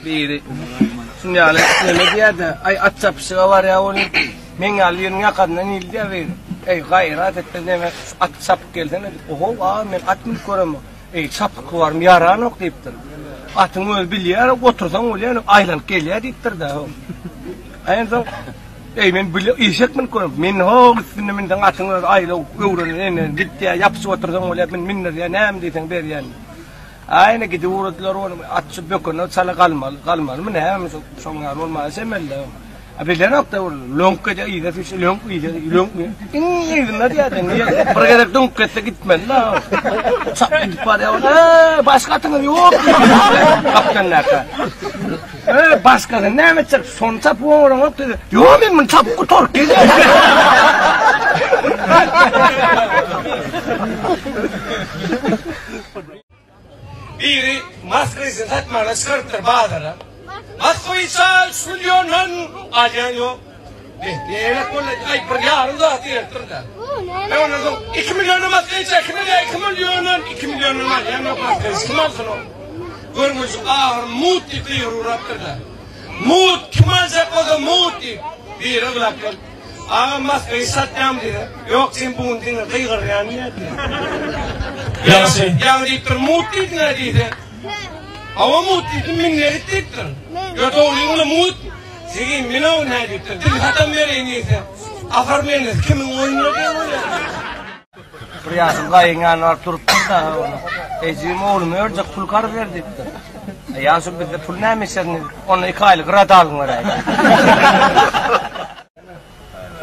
biri. Şimdi yani ne diye de ay at çapışı var ya onu men alıyorum ya kadından ildiye ver. Ey gayret ettin deme at çapık geldi ne? Oho men at mı görem? Ey çapık var mı yaran ok deyiptir. Atın öl biliyor otursan oluyor aylanıp geliyor deyiptir da. Aynen ey men bile işek men görem. Men ho üstünde men atın ayla öğrenen gitti yapsı otursan oluyor men minner ya nem deysen ber yani. Aynı gibi uğradılar onu açıp bakın çala kalmalı mı ne hem sonra olmaz semelle abilen nokta lonka iyi de fiş lonk iyi ne diye buraya donk ette gitmen la çap para başka tane yok kaptan naka başka ne meçek son çap olan yok dedi yok men çap kutor ki biri maskesi takmana çıkartır bağlara. Maskayı sal milyonun alıyor. Diye kolla ay pergiarın da diyordur da. Ben ona diyorum 2 milyonu maskayı çekme de 2 milyonun alıyor maskayı kim alsın o? Görmüş ağır muti diyor uğrattır da. Mut kim alacak o da muti. Bir ıglakır. Ağa maskayı satacağım diye. Yok sen bunun dinle kıygır yani. Yani deyiptir muti dinle diye. Ama muti minne gittiktir. Yok oğlumla mut. Segi mina o ne deyiptir. Dil hatam vereyim neyse. Afar meniz kimin oyununa diye öyle. Priyasın kayıngan var turup da. Ecim oğlumu örecek pul kar ver deyiptir. Yansın bizde pul ne meşerini onu 2 aylık rada alın var.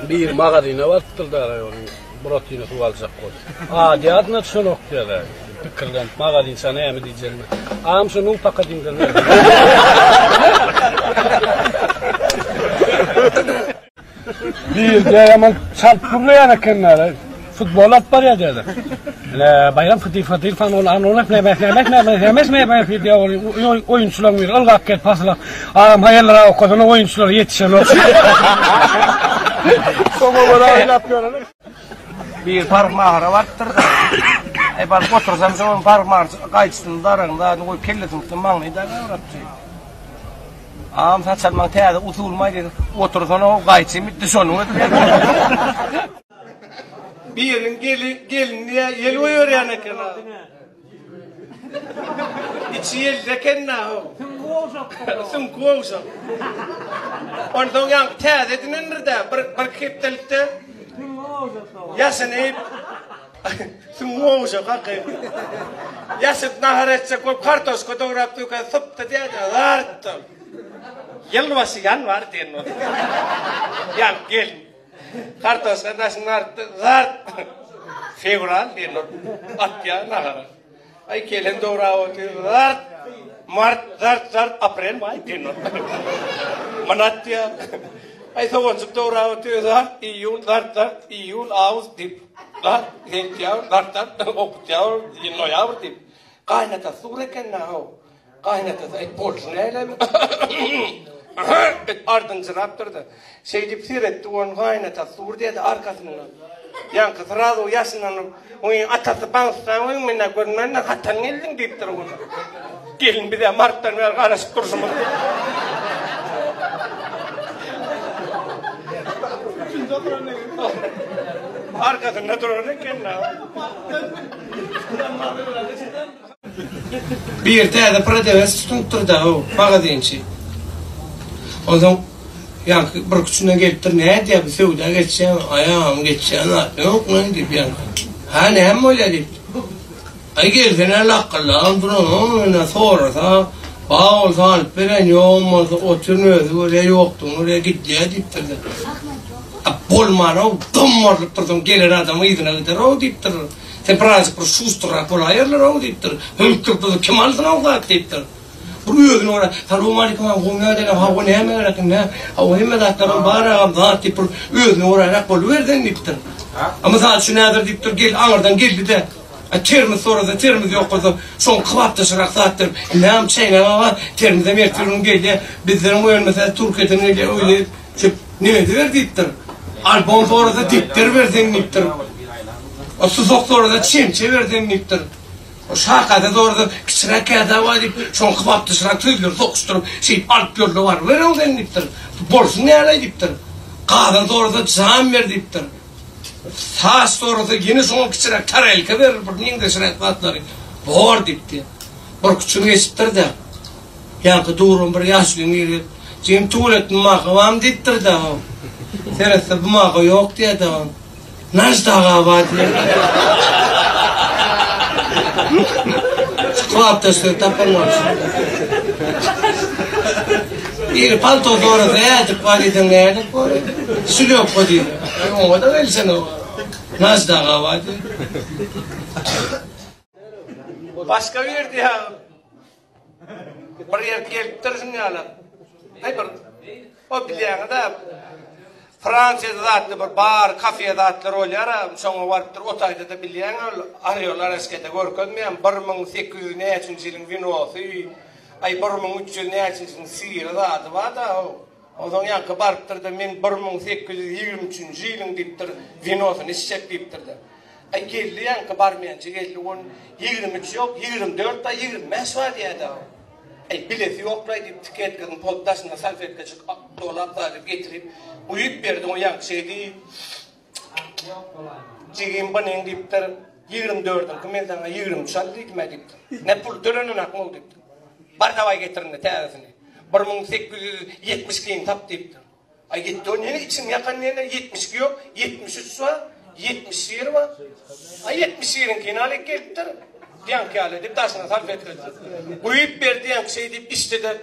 Bir mağazine varttır da protini tuvalacak koy. Adi adına çoluk diyorlar. Fikirlen mağazin sana mi diyeceğim. Ağam şunu pakadimden. Bir de hemen çarpımlı yana kenara. Futbol at var ya derler. Bayram fıtır falan onu ne oyuncular var. Allah ket pasla. Ağam hayırlara o kadar oyuncular yetişen. Bir park mağara vardır da. Bar otursam zaman park mağara kayıtsın darında o kelletin mağnayı da öğretti. Ağam saçalman teyade usulmaydı. Otursan o kayıtsın bitti sonu. Birinin gelin diye yel uyuyor yani kenara. İçi yelde kenara o. Sınku olsa. Ondan yan teyade dinlenirde. Bir kiptelikte. Yasın eyip. Sınku olsa kakayım. Yasın nahar etse koy kartos kodorap tuka sıptı diye zarttı. Yılbaşı yan var diyen o. Yan gelin. Kartos kadasın arttı zart. Fevral diyen o. Atya nahara. Ay gelen doğra o diyor zart. Mart zart April may diyen o. Manatya. Ay soğuncuk doğra o diyor zart. İyul ağız dip. Zart zart okutyav noyav dip. Kaynata sureken na o. Kaynata ay polsneyle mi? Ardınca raptırdı. Şeydi psiretti onun kaynata sur diye de arkasından. Yan kız razı yaşından onun atası bansa onun minna görünmenle hatan geldin deyiptir onu. Gelin bir de Mart'tan ver karışık dursun. Arkasında dururken ne? Bir tane de pradeves tutunturdu o magazinci. O zaman yani bir küçüğüne geliptir ne diye bir sevda geçeceğim ayağım geçeceğim yok mu deyip yani. Ha ne hem öyle deyip. Ay gelsen el akıllı durun ne sorarsa bağ olsa alıp veren yoğun olsa oturuyordu oraya yoktu oraya gitti deyiptir de. Bolmana o dımmarlık durdum gelir adamı idine gider o deyiptir. Sen prazı bir şustura kolayırlar o deyiptir. Hümkürtüdü kim aldın o kadar deyiptir. Buruyordun oraya. Tarım alikim ha bu ne dedim ha bu ne hemen lakin ne ha o hemen dağıtlarım bağırağım dağıt deyip uyuyordun oraya rakbol verdin deyiptir. Ama saat şu nedir deyiptir gel ağırdan geldi de. Termiz sonra termiz yok olsa son kıvapta şırak saattir. Ne am şey ne var termize mertürün geldi. Bizlerin uyun mesela Türkiye'den öyle ne ver deyiptir. Albon sonra da diptir verdin deyiptir. O susok sonra da çemçe verdin deyiptir. O şakada da orada kiçirak kağıda var deyip, şon kıvaptı şırak tüyleri tokuşturup, alt yolda var, ver oğlan deyiptir. Borsun ne alay deyiptir. Qada da orada cam ver deyiptir. Sas da orada yine şon kiçirak tarelke verir, bir neyinde şırak vatları. Bor deyipti. Bir küçüğünü geçiptir de. Yankı doğrum bir yaşlı niri. Cem tuvaletini mağavam deyiptir de. Teresi bu mağa yok diye de. Najdağa var diye. Kıvapta söyle tapılmaz. Bir palto doğru dayadık var edin dayadık. Sülüyor bu diye. Ona da gelsen o. Najdağa var diye. Başka bir yerde ya. Bir yer gelip dursun ya. Hayır. O bileğine de Fransa'da da attı bir bar, kafeye da attılar olyara. Sonra varıptır, otayda da bileğine arıyorlar eskide görkönmeyen. 1800 ne için zilin vinosu, ay 1300 ne için sihir da adı var da. O zaman yankı barıptır da men 1823 zilin deyiptir, vinosunu işçek deyiptir da. Ay geldi yankı barmayanca geldi, onun 23 yok, 24 da 25 var diye da. Ay bileti yoklaydı deyip tiket kızın poddasına salfetka çık dolapları getirip uyup verdi o yankı şey deyip Cigim banen deyiptir 24'ün kımendana 23 al deyitme deyiptir. Ne pul dönünün akmol deyiptir. Bardavay getirin de teyazini. 1872'in tap deyiptir. Ay gitti o nene için yakan nene 72 yok, 73 var, 70 yer var. Ay 70 yerin kinalik geliptir. Diyan ki ala deyip taşına salfet kıldı. Uyup verdi yankı şey deyip işte de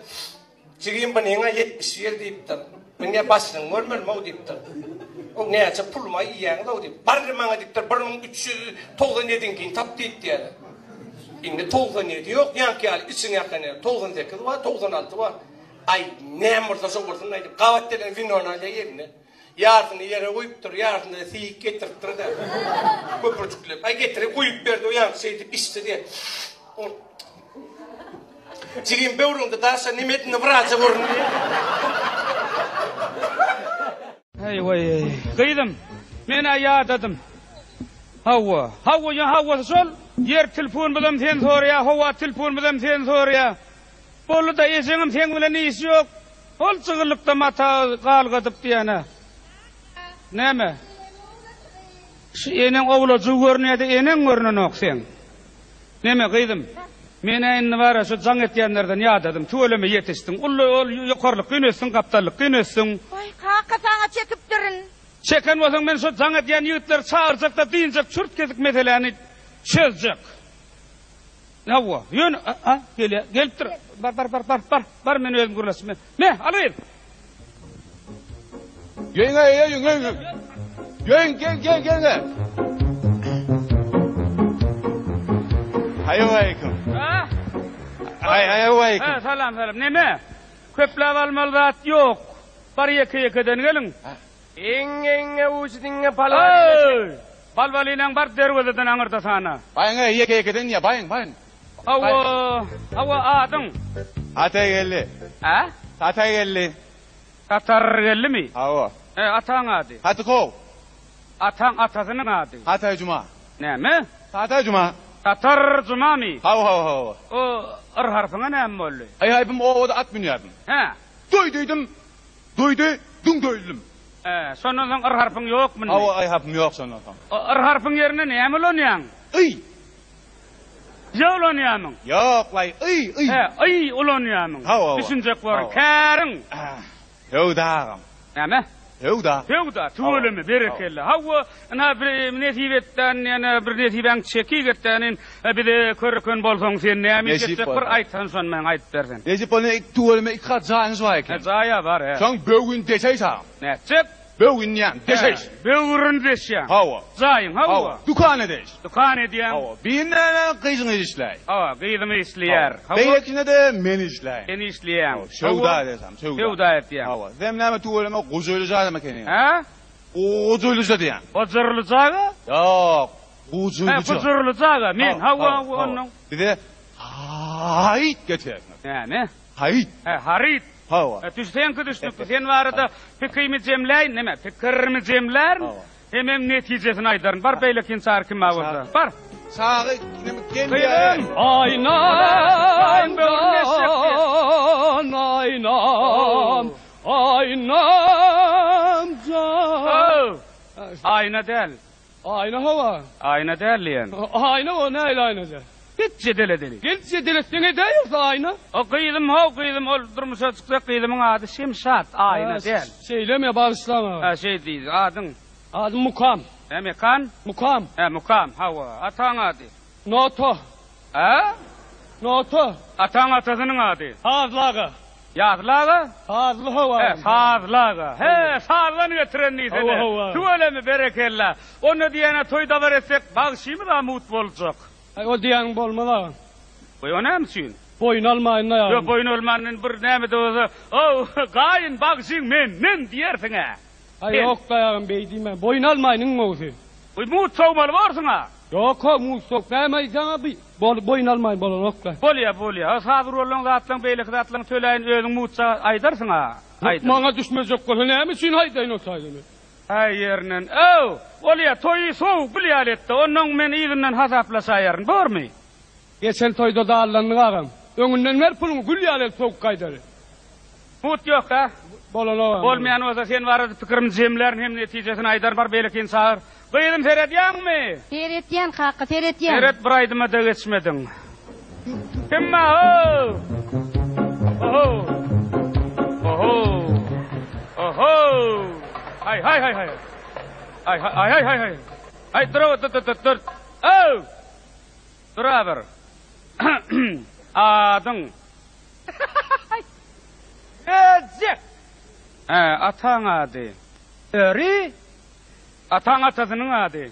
Cigim banena 70 yer deyiptir. Ben ne basın görmür mü o deyiptir. O neyse pulma yiyen de o deyip. Barrımana deyiptir 1397'den keyin tap deyip diyelim. Şimdi 97 yok yankı ala için yakan yer. 98 var, 96 var. Ay ne mırta soğursun deyip. Kavatların vinona ile yerine. Yarısını yere koyuptur, yarısını da siyik getirttir de. Köpürcükler. Ay getirip koyup verdi o yankı şey deyip işte diye. Cigim bevrunda taşa nimetini vıraca vurun diye. Hey vay, kıydım. Men ayadadım. Hava ya hava sol. Yer telefon bilen sen soruya, hava telefon bilen sen soruya. Bolu da esenim sen bilen iş yok. Ol çığırlıkta mata qalgadıp diyene. Neme? Şu enen oğlacu görünüyordu, enen görünün sen. Neme kıydım? Men ayını var şu can etyenlerden yadadım. Tuğuleme yetiştin. Ol yukarılık güneşsin, kaptallık güneşsin. Oy, kakatana çekip durun. Çeken olsan men şu can etyen yiğitler çağıracak da deyinecek, çürt kezik meseleni çözecek. Ne bu? Yön, gelip dur. Bar men özüm gürlesim. Ne, alayım. Yön. Gel. Hayırlaykum. Ha? Hayırlaykum. Salam. Neme? Köpläp almalı zat yok. Bar yeke-yekeden gelin. Enge uçdinge palvalina. Palvalina bar derwezeden aňyrda sana. Bayıng'a yeke-yekeden ya bayıng. Awa adyň. Atay geldi. Ha? Atay geldi. Tatar gelimi? Awa. Ataň ady. Hatıkov. Ataň atasynyň ady. Hatay Cuma. Näme? Hatay Cuma. Tatar Cumami. Hava. O harfyňa näme boldy? Ayıpım o da at biniyordum. Ha? Duydu, dün döydüm. Sonundan harfyň ýokmy? Awa ayıpım yok sonra. Harfyň ýerine näme ulanyň? Iy. Ýolanyň. Yok lay, iy. Ay ulanyň. Hawa. Düşünjek bar. Käriň. Yevdağım. Näme? Yevda. Tuğulemi berekelle. Hawa ana bir netibetten yana bir netiben çeki getden bir de körkön bolsoň sen näme geçip bir aýtan son men aýdyp bersen. Nesi bana tuğuleme iki kat zahınız var ki. Zaya var he. Sen böğün deseysa. Näçep? Böğün yan deseys. Böğürün desýän. Hava. Zayın hawa. Dukan edeyiz. Dukan edýän. Hava. Binne kızını işley. Hawa gıýdymy isleýär. Beýekine de men işley. Eni isleýän. Şowda desem. Şowda etýän. Hava. Zemleme tuğuleme guzuylu zadım kene. Ha? Guzuylu zadım. Ozurlu zaga? Yok. Guzuylu zadım. Guzurlu zaga. Men hawa onu. Bir de hayt getir. Näme? Hayt. Harit. Hava. Düşsen kıdıştık. Sen varada fikrimi cemleyin. Neme? Fikrimi cemler. Hemem neticesini aydarın. Bar beylekin çağır kim avurda. Bar. Sağı gel Kıydım. Aynam can, aynam can. Ayna değil. Ayna hava. Ayna değil yani. Ayna o ne aynacı? Hiç cedele deli. Gel delesine değilse ayna. O kıydım ol durmuşa çıksa kıydımın adı Şimşat. Ayna değil. Söyleme bağışlama. Ha şey değil adın. Adım Mukam. Emekan. Mukam. Mukam hava. Atan adı. Noto. Ha? Noto. Atan atasının adı. Hazlaga. Yazlağı. Hazlı hava. Sazlağı. Sazlanı getirenliyi Hava, sene. hava. Tüvele mi berekella. Onu diyene toyda var etsek bağışıyı mı da mutlu olacak. O diyen bolmalı. Boy o ne misin? Boyun almayın ya. Yok boyun olmanın bir nemi de olsa. Oh gayın bağışın men diyersin ha. Ay yok dayağım beydime. Boyun almayın mı olsun? Boy mut soğumalı varsın ha. Yok o musluk. Demey sana bir. Boyun almayın bolun okla. Bolya. Sadır olun zatlan beylik zatlan söyleyin özün mutsa aydarsın ha. Bana düşmeyecek kolu ne misin haydayın o saydını. Hayırın. Oh, bolya toyu soğuk bilyal etti. Onun men iyinden hasapla yarın. Bor mu? Geçen toyda da Allah'ın ağam. Önünden ver pulunu gül yalet soğuk kaydarı. Mut yok ha. Bolun ağam. Olmayan olsa sen var fikrim cemlerin hem neticesini aydar var beylikin sağır. Kıydım seyretyan mı? Seyretyen hakkı seyretyen. Seyret bir aydıma da geçmedin. Kim ma ho? Oho. Hay. Ay dur. Oh. Dur haber. Adın. Ezek. Atan adı. Öri. Atan atasının adı.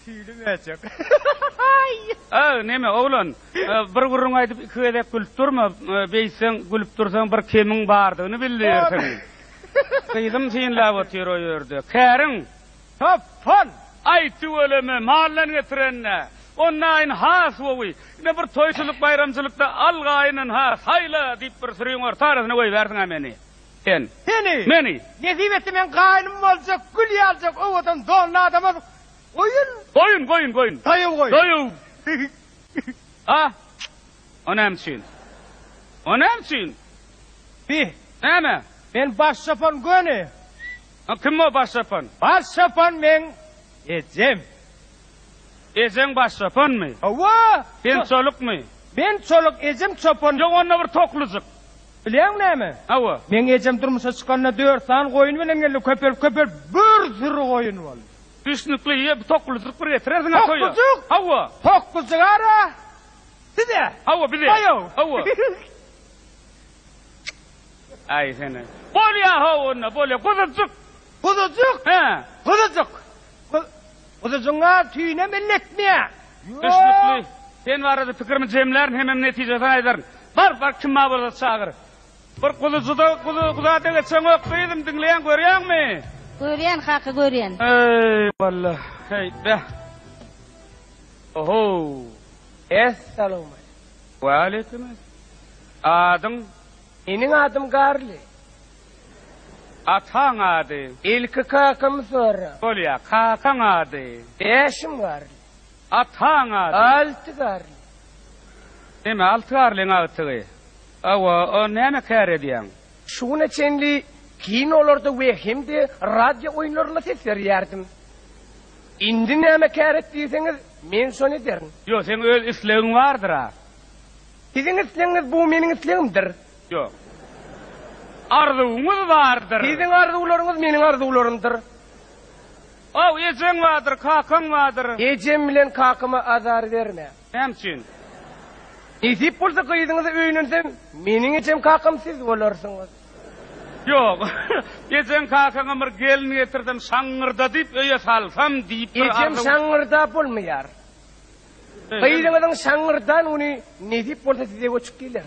Tüylüm ezek. Neme oğlan, bir gurrun aydıp iki edep gülüp durma, beysen gülüp dursan bir kemin bardığını bildirsin. Kıydım seninle otur o yerde. Kerin, Topon. aytı ölümü, mahallen getirenne. Onnayn has oğuy. Ne bir toysuluk bayramcılıkta algayının has. Hayla deyip bir sürüyün ortarasına koy versin ha meni. Sen. Seni. Meni. Neziveti men kaynım olacak, gül yalacak, o adam donlu adama oyun. Koyun. Dayı koy. Doyu. Ha? O nemsin. Bir. Neme? Ben baş yapan gönü. Kim o başlapan? Baş yapan men. Ecem. Ezen başlapan mı? Ava. Ben soluk mu? Ben çoluk ecem çopan. Yok onunla bir tokluzuk. Biliyor ne mi? Ava. Men ecem durmuşa çıkanına 4 tane koyun bilen geldi köpel bir sürü koyun var. Üstünlüklü iyi bir tokluzuk bir getirersin ha koyu. Tokluzuk? Ava. Tokluzuk ara. Dide. Ava bir de. Ayo. Ava. Ay seni. Bolya ha onunla bolya. Kuzucuk. Kuzucuk. He. Kuzucuğuna tüyüne millet mi? Üstünlüklü. Sen var adı fikrimi cemlerin hemen neticeden aydarın. Var kim ma burada çağır. Bir kuzucuda kuzuda geçen okuyordum dinleyen görüyor mu? Göryen hakkı göryen. Ey vallahi. Hey be. Oho. Esselamu Ve aleyküm. Adın. Benim adım Garli. Atan adı. İlk kakım sonra. Bolya. Kakan adı. Beşim Garli. Atan adı. 6 Garli. Deme altı arlığın ağıtığı. Ava o neme kâr ediyen? Şuna çenli kinolarda ve hem de radyo oyunlarına ses veriyordum. İndi neme kâr ettiyseniz men şunu derim. Yo sen öl isleğin vardır ha. Sizin isleğiniz bu benim isleğimdir. Yo. Arzuğumuz vardır. Sizin arzularınız benim arzularımdır. O ecen vardır, kakan vardır. Ecem bilen kakıma azar verme. Hemçin. Nesip bolsa kıyığınızı öğününsem, menin ecem kakım siz olursunuz. Yok. Ecen kakan bir gelin getirdim şangırda deyip öye salsam deyip bir Ecem şangırda bulmayar. Kıyığınızın şangırdan onu nesip bolsa size uçuk gelir.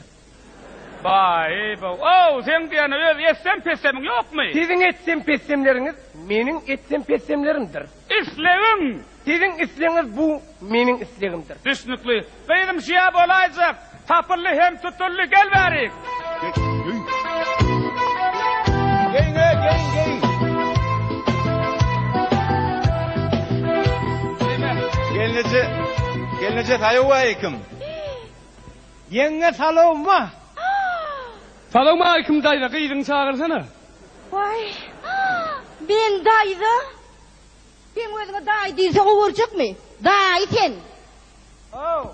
Vay be. Oh sen diyene öyle etsem pesemin yok mu? Sizin etsem pesemleriniz, menin etsem pesemlerimdir. İsleğin. Sizin isleğiniz bu, menin isleğimdir. Düşnüklü. Benim şiyab olayacak. Tapırlı hem tutullu gel bari. Gelin Necdet aleyküm. Yenge salom ma. Salam aleyküm dayda gıydın çağırsana. Vay. Ben daydı. Ben özüne day deyse o vuracak mı? Day sen. Oh.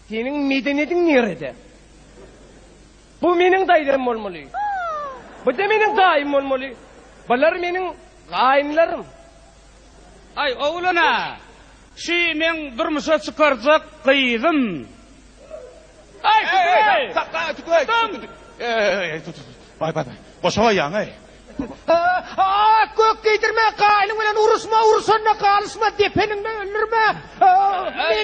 Senin medeniyetin nerede? Bu menin dayım olmalı. Bu da menin dayım olmalı. Bunlar menin kayınlarım. Ay oğluna. Şi men durmuşa çıkaracak gıydım. Ay Hey, tutmayın. Bay. Boşava yan ey. Kök giydirme kayının ile urusma kalışma depeninde öldürme.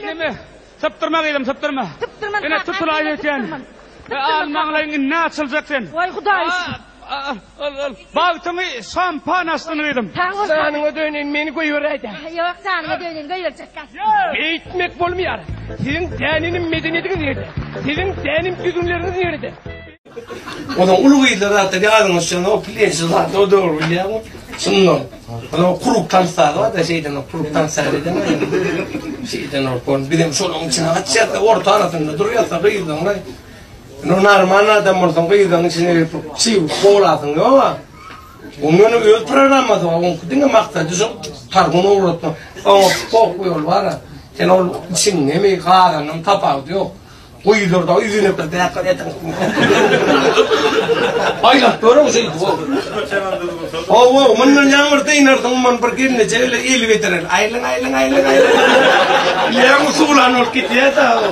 Neme? Saptırma gıydım saptırma. Tıptırman. Yine tutulayı eken. Almağlayın ne açılacak sen? Vay Hudaý. Al. Bağıtımı şampan astını gıydım. Taňy Sanıma dönün beni koyuveraydı. Yok sanıma dönün göýülecek. Eğitmek bolmuyor. Sizin däninin medeniyetiniz nerede? Sizin dənin düzümleriniz nerede? Odan uluguyla zaten yağdınız şunu o pilensiz zaten o doğru biliyor musun? Şundan. Odan kuruktan sağ var da şeyden o kuruktan sağ edemem. Şeyden o konu. Bir de şunun içine açacak da orta arasında duruyorsa kıyıdan lan. Normal adam olsan kıyıdan içine şey kolasın ama. Onun öz programı da onun dinle maktadı şu targını uğratma. Ama çok yol var ha. Sen o için ne mi karanın tapağı diyor. Uyudur da yüzüne kadar dikkat edin. Ayla görüyor musun? Oh, man yağmur değnerden man pergi cewek il veteran. Aylan. Yang sulan ol gidiyor da.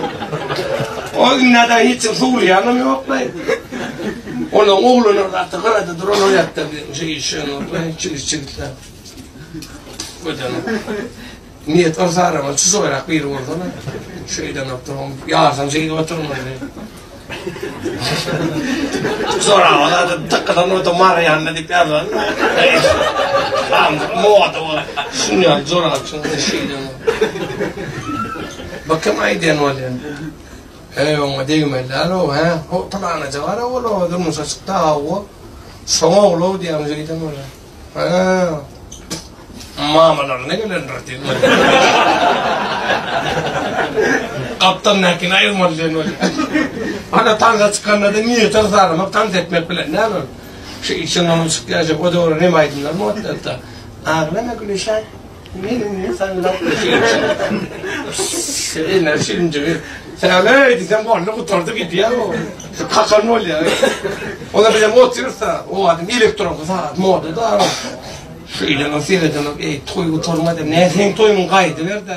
O nada hiç sulan yok lan. Onun oğlunu da tıkıradı drone yaptı şey işini. Çıktı. Kodan. Niyet varsa ama çizoyarak bir orada lan. Şeyden oturum. Yarsan şeyde oturma. Sonra o da takıdan otomar yanına diplerden. Moda. Şunu zor açın şeyden. Bakın ayden oldu. Ama değmeler o ha. O tamam acaba o durmuş açıkta o. Sonra o diye şeyden oldu. Ha. Mamalar ne gelen rahatı. Kaptan ne ki ne olmalı ne? Ana tanrı çıkanlar da niye tarzarım? Hep tanrı etmek bile ne yapalım? Şey için onu çıkacak o doğru ne maydınlar muhatta. Ağlama gülüşen. Ne sen lan? Şeyler şimdi. Sen öyle diysen bu anne kurtardı gitti ya o. Kakan ol ya. Ona bir oturursa o adam elektron saat moda da. Şeyden o seyirden o toy oturmadı. Ne sen toyun kaydı nerede?